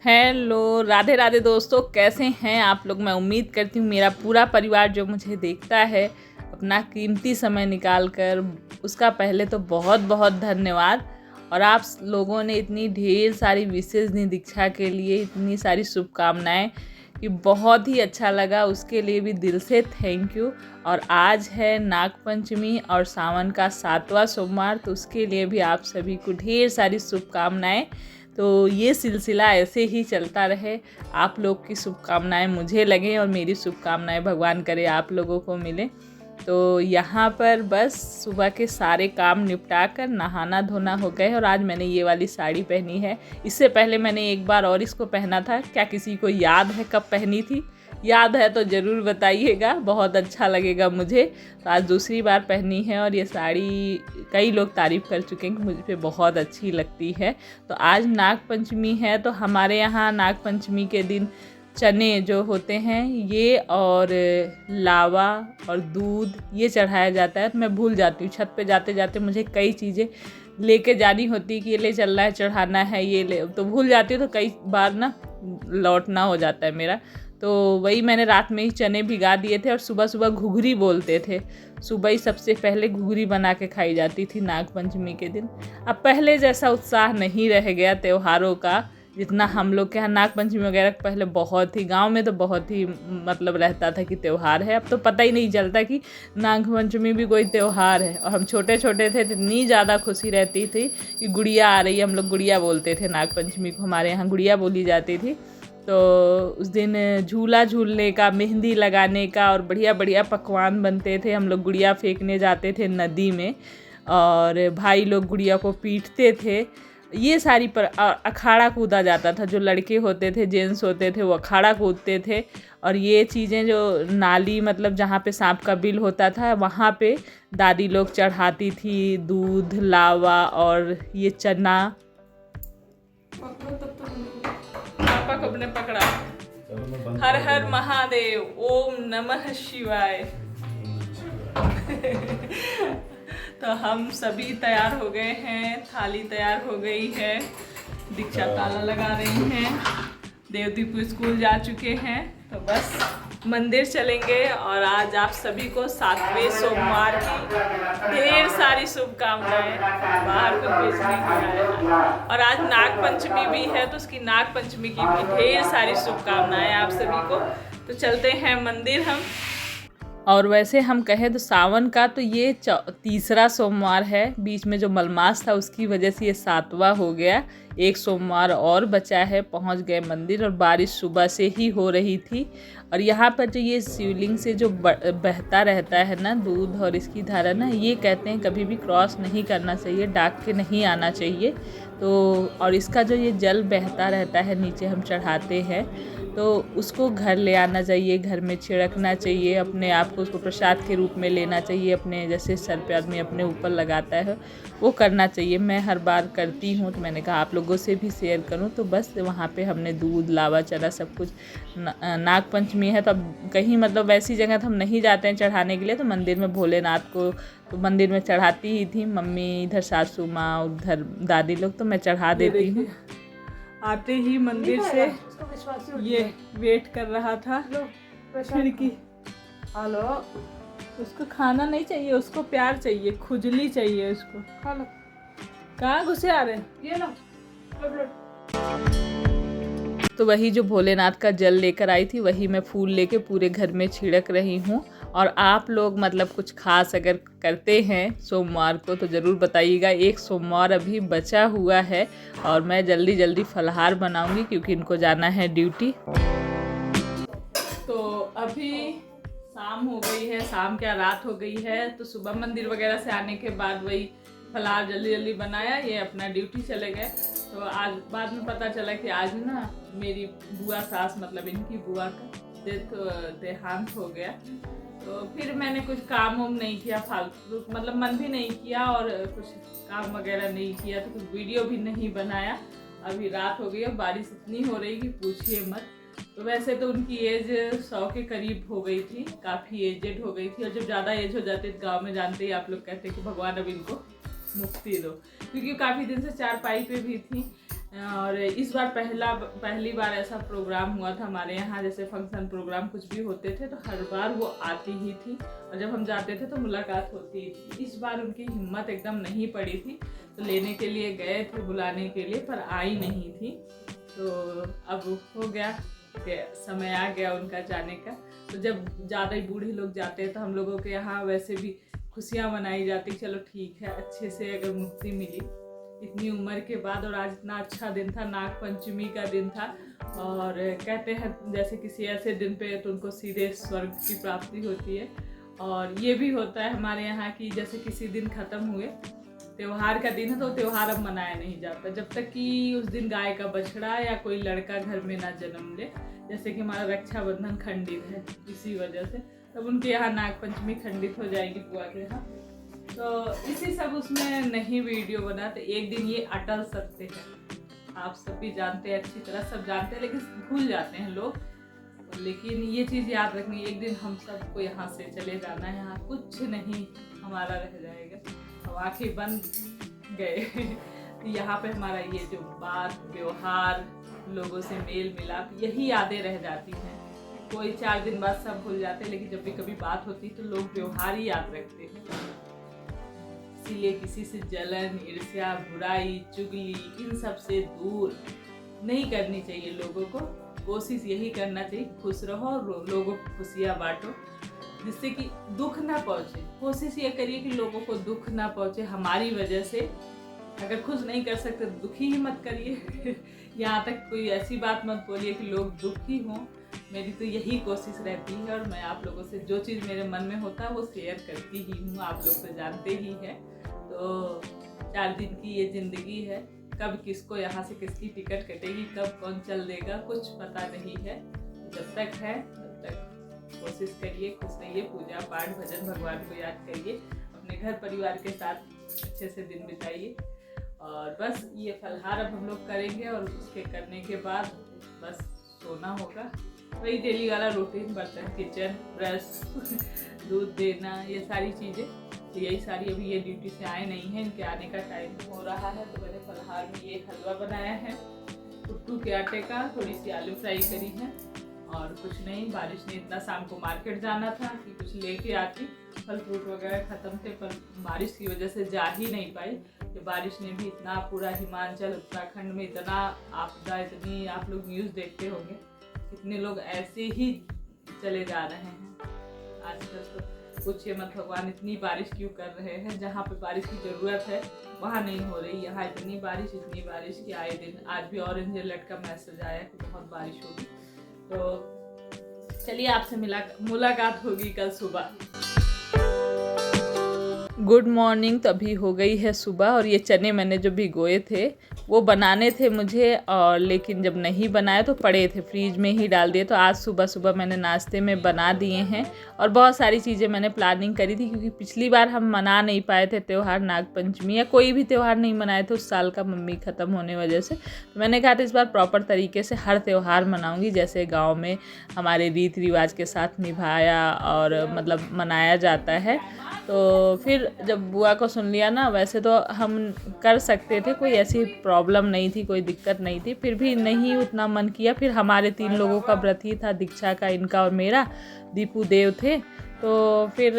Hello, Radhe Radhe दोस्तों, कैसे हैं आप लोग। मैं उम्मीद करती हूँ मेरा पूरा परिवार जो मुझे देखता है अपना कीमती समय निकाल कर, उसका पहले तो बहुत बहुत धन्यवाद। और आप लोगों ने इतनी ढेर सारी विशेष दी दीक्षा के लिए इतनी सारी शुभकामनाएं कि बहुत ही अच्छा लगा, उसके लिए भी दिल से थैंक यू। और आज है नागपंचमी और सावन का 7वां सोमवार, तो उसके लिए भी आप सभी को ढेर सारी शुभकामनाएं। तो ये सिलसिला ऐसे ही चलता रहे, आप लोग की शुभकामनाएं मुझे लगें और मेरी शुभकामनाएं भगवान करे आप लोगों को मिले। तो यहाँ पर बस सुबह के सारे काम निपटा कर नहाना धोना हो गए और आज मैंने ये वाली साड़ी पहनी है। इससे पहले मैंने एक बार और इसको पहना था, क्या किसी को याद है कब पहनी थी? याद है तो ज़रूर बताइएगा, बहुत अच्छा लगेगा मुझे। तो आज दूसरी बार पहनी है और ये साड़ी कई लोग तारीफ़ कर चुके हैं कि मुझ पे बहुत अच्छी लगती है। तो आज नागपंचमी है, तो हमारे यहाँ नागपंचमी के दिन चने जो होते हैं ये और लावा और दूध ये चढ़ाया जाता है। तो मैं भूल जाती हूँ, छत पे जाते जाते मुझे कई चीज़ें लेके जानी होती है कि ये ले चलना है, चढ़ाना है, ये ले, तो भूल जाती हूँ। तो कई बार ना लौटना हो जाता है मेरा। तो वही मैंने रात में ही चने भिगा दिए थे और सुबह सुबह घुघरी बोलते थे, सुबह ही सबसे पहले घुघरी बना के खाई जाती थी नागपंचमी के दिन। अब पहले जैसा उत्साह नहीं रह गया त्योहारों का, जितना हम लोग के यहाँ नागपंचमी वगैरह पहले बहुत ही, गांव में तो बहुत ही मतलब रहता था कि त्यौहार है। अब तो पता ही नहीं चलता कि नागपंचमी भी कोई त्यौहार है। और हम छोटे छोटे थे तो इतनी ज़्यादा खुशी रहती थी कि गुड़िया आ रही है, हम लोग गुड़िया बोलते थे नागपंचमी को, हमारे यहाँ गुड़िया बोली जाती थी। तो उस दिन झूला झूलने का, मेहंदी लगाने का और बढ़िया बढ़िया पकवान बनते थे। हम लोग गुड़िया फेंकने जाते थे नदी में और भाई लोग गुड़िया को पीटते थे। ये सारी पर अखाड़ा कूदा जाता था, जो लड़के होते थे, जेंट्स होते थे, वो अखाड़ा कूदते थे। और ये चीज़ें जो नाली मतलब जहाँ पे सांप का बिल होता था वहाँ पे दादी लोग चढ़ाती थी दूध, लावा और ये चना। पापा को अपने पकड़ा। हर हर महादेव, ओम नमः शिवाय। तो हम सभी तैयार हो गए हैं, थाली तैयार हो गई है, दीक्षा ताला लगा रही हैं, देवदीप स्कूल जा चुके हैं। तो बस मंदिर चलेंगे और आज आप सभी को 7वें सोमवार की ढेर सारी शुभकामनाएं। बाहर को भेजने की और आज नागपंचमी भी है, तो उसकी नागपंचमी की भी ढेर सारी शुभकामनाएं आप सभी को। तो चलते हैं मंदिर हम। और वैसे हम कहें तो सावन का तो ये तीसरा सोमवार है, बीच में जो मलमास था उसकी वजह से ये 7वां हो गया। एक सोमवार और बचा है, पहुंच गए मंदिर। और बारिश सुबह से ही हो रही थी। और यहाँ पर जो ये शिवलिंग से जो बहता रहता है ना दूध और इसकी धारा ना, ये कहते हैं कभी भी क्रॉस नहीं करना चाहिए, डाक के नहीं आना चाहिए। तो और इसका जो ये जल बहता रहता है नीचे हम चढ़ाते हैं, तो उसको घर ले आना चाहिए, घर में छिड़कना चाहिए, अपने आप को उसको प्रसाद के रूप में लेना चाहिए, अपने जैसे सर पे आदमी अपने ऊपर लगाता है वो करना चाहिए। मैं हर बार करती हूँ, तो मैंने कहा आप लोगों से भी शेयर करूँ। तो बस वहाँ पे हमने दूध, लावा, चना सब कुछ, नागपंचमी है तो अब कहीं मतलब वैसी जगह तो हम नहीं जाते हैं चढ़ाने के लिए, तो मंदिर में भोलेनाथ को तो मंदिर में चढ़ाती ही थी मम्मी, इधर सासू माँ, उधर दादी लोग, तो मैं चढ़ा देती हूँ। आते ही मंदिर से ये वेट कर रहा था खिड़की। हेलो, उसको खाना नहीं चाहिए, उसको प्यार चाहिए, खुजली चाहिए उसको। हेलो, कहाँ घुसे आ रहे हैं? ये लो। तो वही जो भोलेनाथ का जल लेकर आई थी वही मैं फूल लेके पूरे घर में छिड़क रही हूँ। और आप लोग मतलब कुछ खास अगर करते हैं सोमवार को तो ज़रूर बताइएगा। एक सोमवार अभी बचा हुआ है और मैं जल्दी जल्दी फलाहार बनाऊंगी क्योंकि इनको जाना है ड्यूटी। तो अभी शाम हो गई है, शाम क्या रात हो गई है। तो सुबह मंदिर वगैरह से आने के बाद वही फलाहार जल्दी जल्दी बनाया, ये अपना ड्यूटी चले गए। तो आज बाद में पता चला कि आज ना मेरी बुआ सास मतलब इनकी बुआ का देहांत हो गया। तो फिर मैंने कुछ काम वाम नहीं किया, फालतू मतलब मन भी नहीं किया और कुछ काम वगैरह नहीं किया, तो कुछ वीडियो भी नहीं बनाया। अभी रात हो गई है, बारिश इतनी हो रही कि पूछिए मत। तो वैसे तो उनकी एज 100 के करीब हो गई थी, काफ़ी एजेड हो गई थी। और जब ज़्यादा एज हो जाती है गाँव में जानते ही आप लोग कहते हैं कि भगवान अब इनको मुक्ति दो, क्योंकि काफ़ी दिन से चारपाई पे भी थी। और इस बार पहली बार ऐसा प्रोग्राम हुआ था हमारे यहाँ। जैसे फंक्शन प्रोग्राम कुछ भी होते थे तो हर बार वो आती ही थी और जब हम जाते थे तो मुलाकात होती ही थी। इस बार उनकी हिम्मत एकदम नहीं पड़ी थी, तो लेने के लिए गए थे बुलाने के लिए, पर आई नहीं थी। तो अब हो गया कि समय आ गया उनका जाने का। तो जब ज़्यादा ही बूढ़े लोग जाते हैं तो हम लोगों के यहाँ वैसे भी खुशियाँ मनाई जाती, चलो ठीक है, अच्छे से अगर मुक्ति मिली इतनी उम्र के बाद। और आज इतना अच्छा दिन था, नाग पंचमी का दिन था, और कहते हैं जैसे किसी ऐसे दिन पे तो उनको सीधे स्वर्ग की प्राप्ति होती है। और ये भी होता है हमारे यहाँ की जैसे किसी दिन ख़त्म हुए, त्योहार का दिन है तो त्योहार अब मनाया नहीं जाता जब तक कि उस दिन गाय का बछड़ा या कोई लड़का घर में ना जन्म ले। जैसे कि हमारा रक्षाबंधन खंडित है इसी वजह से, तब उनके यहाँ नाग पंचमी खंडित हो जाएगी बुआ के यहाँ। तो इसी सब उसमें नहीं वीडियो बना, तो एक दिन ये अटल सत्य है, आप सब भी जानते हैं, अच्छी तरह सब जानते हैं, लेकिन भूल जाते हैं लोग। लेकिन ये चीज़ याद रखनी, एक दिन हम सबको यहाँ से चले जाना है, यहाँ कुछ नहीं हमारा रह जाएगा। अब आंखें बंद गए यहाँ पे हमारा ये जो बात व्यवहार, लोगों से मेल मिलाप, यही यादें रह जाती हैं। कोई 4 दिन बाद सब भूल जाते हैं, लेकिन जब भी कभी बात होती है तो लोग व्यवहार ही याद रखते हैं। इसीलिए किसी से जलन, ईर्ष्या, बुराई, चुगली, इन सब से दूर नहीं करनी चाहिए लोगों को। कोशिश यही करना चाहिए, खुश रहो और लोगों को खुशियाँ बांटो, जिससे कि दुख ना पहुँचे। कोशिश ये करिए कि लोगों को दुख ना पहुँचे हमारी वजह से। अगर खुश नहीं कर सकते तो दुखी ही मत करिए यहाँ तक कोई ऐसी बात मत बोलिए कि लोग दुखी हों। मेरी तो यही कोशिश रहती है, और मैं आप लोगों से जो चीज़ मेरे मन में होता है वो शेयर करती ही हूँ, आप लोग तो जानते ही हैं। तो 4 दिन की ये ज़िंदगी है, कब किसको यहाँ से किसकी टिकट कटेगी, कब कौन चल देगा, कुछ पता नहीं है। जब तक है तब तक कोशिश करिए, खुश रहिए, पूजा पाठ भजन भगवान को याद करिए, अपने घर परिवार के साथ अच्छे से दिन बिताइए। और बस ये फलहार अब हम लोग करेंगे, और उसके करने के बाद बस सोना होगा। वही डेली वाला रूटीन, बर्तन, किचन, ब्रश दूध देना, ये सारी चीज़ें। तो यही सारी, अभी ये ड्यूटी से आए नहीं हैं, इनके आने का टाइम हो रहा है। तो मैंने फलहार में ये हलवा बनाया है कुट्टू के आटे का, थोड़ी सी आलू फ्राई करी है, और कुछ नहीं। बारिश ने इतना शाम को मार्केट जाना था कि कुछ लेके आती, फल फ्रूट वगैरह ख़त्म थे, पर बारिश की वजह से जा ही नहीं पाई। कि बारिश ने भी इतना, पूरा हिमाचल उत्तराखंड में इतना आपदा, इतनी, आप लोग न्यूज़ देखते होंगे, कितने लोग ऐसे ही चले जा रहे हैं आजकल। तो पूछिए मत, भगवान इतनी बारिश क्यों कर रहे हैं। जहाँ पे बारिश की ज़रूरत है वहाँ नहीं हो रही, यहाँ इतनी बारिश की आए दिन। आज भी ऑरेंज अलर्ट का मैसेज आया कि बहुत बारिश होगी। तो चलिए आपसे मुलाकात होगी कल सुबह। Good morning. तो अभी हो गई है सुबह, और ये चने मैंने जो भिगोए थे वो बनाने थे मुझे, और लेकिन जब नहीं बनाए तो पड़े थे, फ्रीज में ही डाल दिए। तो आज सुबह सुबह मैंने नाश्ते में बना दिए हैं। और बहुत सारी चीज़ें मैंने प्लानिंग करी थी, क्योंकि पिछली बार हम मना नहीं पाए थे त्यौहार, नाग पंचमी या कोई भी त्यौहार नहीं मनाए थे उस साल का, मम्मी ख़त्म होने वजह से। तो मैंने कहा था इस बार प्रॉपर तरीके से हर त्यौहार मनाऊँगी, जैसे गाँव में हमारे रीति रिवाज के साथ निभाया और मतलब मनाया जाता है। तो फिर जब बुआ को सुन लिया ना, वैसे तो हम कर सकते थे, कोई ऐसी प्रॉब्लम नहीं थी, कोई दिक्कत नहीं थी, फिर भी नहीं उतना मन किया। फिर हमारे 3 लोगों का व्रत ही था, दीक्षा का, इनका और मेरा, दीपू देव थे, तो फिर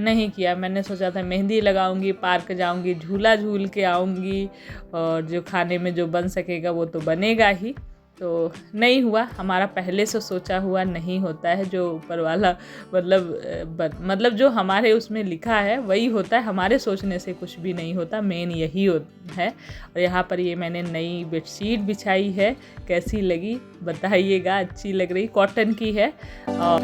नहीं किया। मैंने सोचा था मेहंदी लगाऊंगी, पार्क जाऊंगी, झूला झूल के आऊंगी, और जो खाने में जो बन सकेगा वो तो बनेगा ही। तो नहीं हुआ, हमारा पहले से सोचा हुआ नहीं होता है, जो ऊपर वाला मतलब जो हमारे उसमें लिखा है वही होता है, हमारे सोचने से कुछ भी नहीं होता, मेन यही है। और यहाँ पर ये मैंने नई बेडशीट बिछाई है, कैसी लगी बताइएगा, अच्छी लग रही, कॉटन की है। और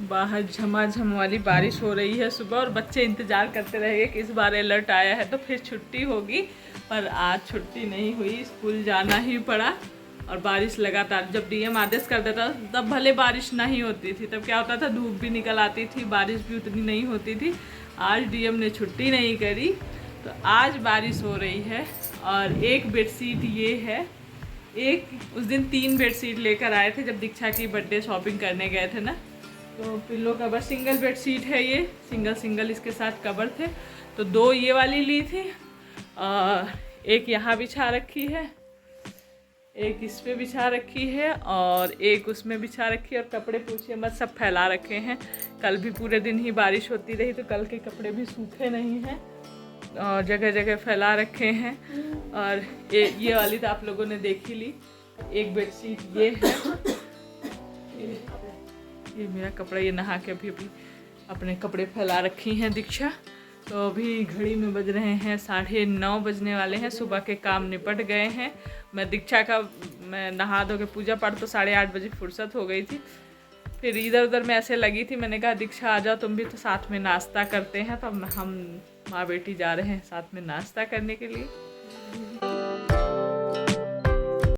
बाहर झमाझम वाली बारिश हो रही है सुबह, और बच्चे इंतज़ार करते रहेंगे कि इस बार अलर्ट आया है तो फिर छुट्टी होगी, पर आज छुट्टी नहीं हुई, स्कूल जाना ही पड़ा। और बारिश लगातार, जब डीएम आदेश कर देता तब भले बारिश नहीं होती थी, तब क्या होता था, धूप भी निकल आती थी, बारिश भी उतनी नहीं होती थी। आज डीएम ने छुट्टी नहीं करी तो आज बारिश हो रही है। और एक बेडशीट ये है, एक उस दिन 3 बेडशीट लेकर आए थे जब दीक्षा की बर्थडे शॉपिंग करने गए थे ना, तो पिल्लो कवर सिंगल बेडशीट है ये, सिंगल इसके साथ कवर थे, तो 2 ये वाली ली थी और एक यहाँ बिछा रखी है, एक इस पे बिछा रखी है और एक उसमें बिछा रखी है। और कपड़े पूछिए मत, सब फैला रखे हैं। कल भी पूरे दिन ही बारिश होती रही तो कल के कपड़े भी सूखे नहीं हैं और जगह जगह फैला रखे हैं। और ये वाली तो आप लोगों ने देख ही ली। एक बेडशीट ये है, ये मेरा कपड़ा, ये नहा के अभी अपने कपड़े फैला रखी हैं दीक्षा। तो अभी घड़ी में बज रहे हैं 9:30 बजने वाले हैं। सुबह के काम निपट गए हैं। मैं नहा धो के पूजा पाठ तो 8:30 बजे फुर्सत हो गई थी। फिर इधर उधर मैं ऐसे लगी थी, मैंने कहा दीक्षा आ जाओ तुम भी, तो साथ में नाश्ता करते हैं। तो हम माँ बेटी जा रहे हैं साथ में नाश्ता करने के लिए।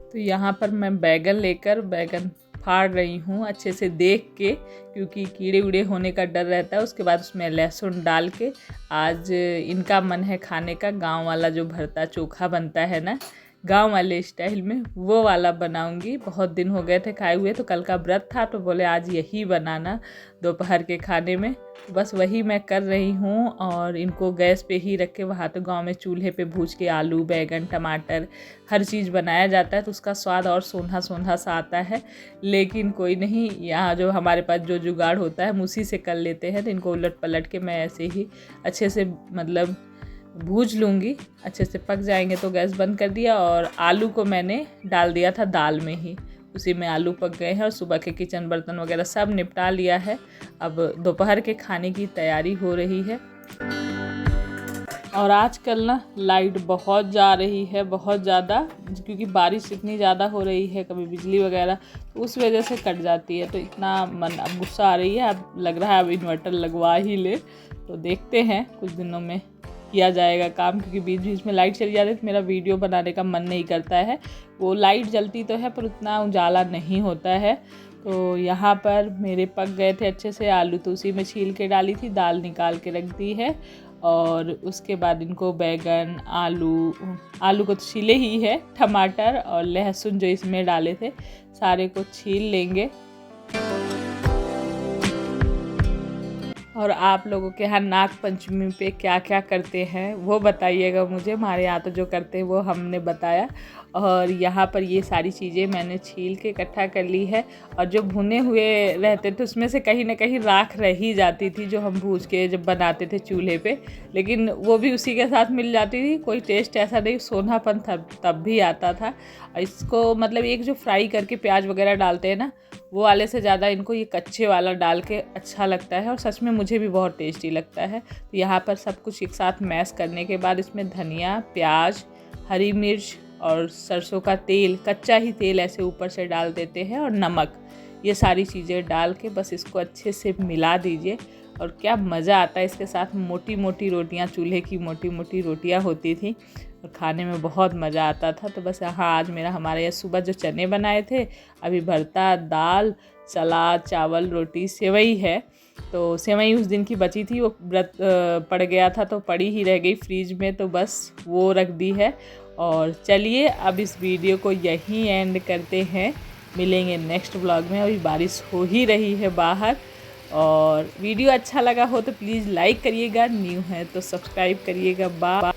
तो यहाँ पर मैं बैगन फाड़ रही हूँ अच्छे से देख के, क्योंकि कीड़े उड़े होने का डर रहता है। उसके बाद उसमें लहसुन डाल के, आज इनका मन है खाने का, गांव वाला जो भरता चोखा बनता है ना, गांव वाले स्टाइल में, वो वाला बनाऊंगी। बहुत दिन हो गए थे खाए हुए, तो कल का व्रत था तो बोले आज यही बनाना दोपहर के खाने में। तो बस वही मैं कर रही हूँ। और इनको गैस पे ही रख के, वहाँ तो गांव में चूल्हे पे भूज के आलू बैगन टमाटर हर चीज़ बनाया जाता है, तो उसका स्वाद और सोंधा सोंधा सा आता है। लेकिन कोई नहीं, यहाँ जो हमारे पास जो जुगाड़ होता है हम उसी से कर लेते हैं। तो इनको उलट पलट के मैं ऐसे ही अच्छे से मतलब भूज लूँगी, अच्छे से पक जाएंगे। तो गैस बंद कर दिया और आलू को मैंने डाल दिया था दाल में ही, उसी में आलू पक गए हैं। और सुबह के किचन बर्तन वगैरह सब निपटा लिया है। अब दोपहर के खाने की तैयारी हो रही है। और आजकल ना लाइट बहुत जा रही है, बहुत ज़्यादा, क्योंकि बारिश इतनी ज़्यादा हो रही है, कभी बिजली वगैरह, तो उस वजह से कट जाती है। तो इतना अब गुस्सा आ रही है, अब लग रहा है अब इन्वर्टर लगवा ही ले। तो देखते हैं कुछ दिनों में किया जाएगा काम, क्योंकि बीच बीच में लाइट चली जाती है तो मेरा वीडियो बनाने का मन नहीं करता है। वो लाइट जलती तो है पर उतना उजाला नहीं होता है। तो यहाँ पर मेरे पक गए थे अच्छे से आलू, तो उसी में छील के डाली थी, दाल निकाल के रख दी है। और उसके बाद इनको बैगन आलू को तो छीले ही है, टमाटर और लहसुन जो इसमें डाले थे सारे को छील लेंगे। और आप लोगों के यहाँ नाग पंचमी पे क्या क्या करते हैं वो बताइएगा मुझे। हमारे यहाँ तो जो करते हैं वो हमने बताया। और यहाँ पर ये सारी चीज़ें मैंने छील के इकट्ठा कर ली है। और जो भुने हुए रहते थे उसमें से कहीं ना कहीं राख रह ही जाती थी, जो हम भूज के जब बनाते थे चूल्हे पे, लेकिन वो भी उसी के साथ मिल जाती थी। कोई टेस्ट ऐसा नहीं, सोनापन तब भी आता था। इसको मतलब एक जो फ्राई करके प्याज वगैरह डालते हैं ना, वो वाले से ज़्यादा इनको ये कच्चे वाला डाल के अच्छा लगता है। और सच में मुझे भी बहुत टेस्टी लगता है। तो यहाँ पर सब कुछ एक साथ मैश करने के बाद इसमें धनिया, प्याज, हरी मिर्च और सरसों का तेल, कच्चा ही तेल ऐसे ऊपर से डाल देते हैं, और नमक, ये सारी चीज़ें डाल के बस इसको अच्छे से मिला दीजिए। और क्या मज़ा आता है इसके साथ। मोटी मोटी रोटियाँ, चूल्हे की मोटी मोटी रोटियाँ होती थी और खाने में बहुत मज़ा आता था। तो बस हाँ, आज हमारे यहाँ सुबह जो चने बनाए थे, अभी भरता, दाल, सलाद, चावल, रोटी, सेवई है। तो सेवई उस दिन की बची थी, वो व्रत पड़ गया था तो पड़ी ही रह गई फ्रीज में, तो बस वो रख दी है। और चलिए अब इस वीडियो को यहीं एंड करते हैं, मिलेंगे नेक्स्ट व्लॉग में। अभी बारिश हो ही रही है बाहर। और वीडियो अच्छा लगा हो तो प्लीज़ लाइक करिएगा, न्यू है तो सब्सक्राइब करिएगा। बाय।